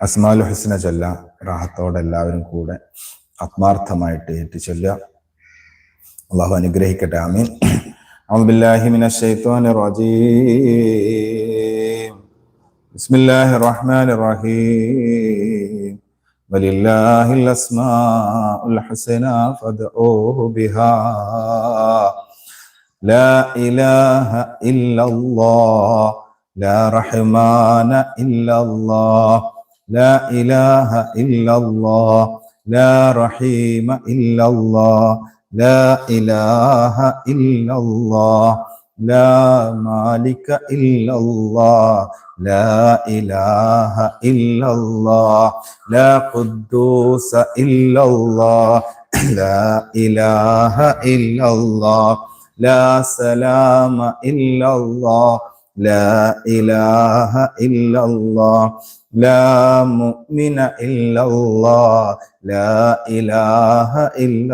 അസ്മാഉൽ ഹുസ്ന ചൊല്ല റാഹത്തോടെ എല്ലാവരും കൂടെ ആത്മാർത്ഥമായിട്ട് ഏറ്റുചൊല്ലുക. അള്ളാഹു അനുഗ്രഹിക്കട്ടെ. ആമീൻ. അഊദു ബില്ലാഹി മിനശ് ശൈത്വാനിർ റജീം. ബിസ്മില്ലാഹിർ റഹ്മാനിർ റഹീം. വലില്ലാഹിൽ അസ്മാഉൽ ഹുസ്നാ ഫദ്ഊഹു ബിഹാ ലാ ഇലാഹ ഇല്ലല്ലാഹ് ലാ റഹ്മാന ഇല്ലല്ലാഹ് ലാ ഇലാഹ ഇല്ലല്ലാഹ് ലാ റഹീമ ഇല്ലല്ലാഹ് ലാ ഇലാഹ ഇല്ലല്ലാഹ് ലാ മാലിക ഇല്ലല്ലാഹ് ലാ ഇലാഹ ഇല്ലല്ലാഹ് ലാ ഖുദ്ദൂസ ഇല്ലല്ലാഹ് ലാ ഇലാഹ ഇല്ലല്ലാഹ് ലാ സലാമ ഇല്ലല്ലാഹ് ലാ ഇലാഹ ഇല്ലല്ലാഹ് ലാ മുഅ്മിന ഇല്ലല്ലാഹ് ലാ ഇലാഹ ഇല്ലല്ലാഹ്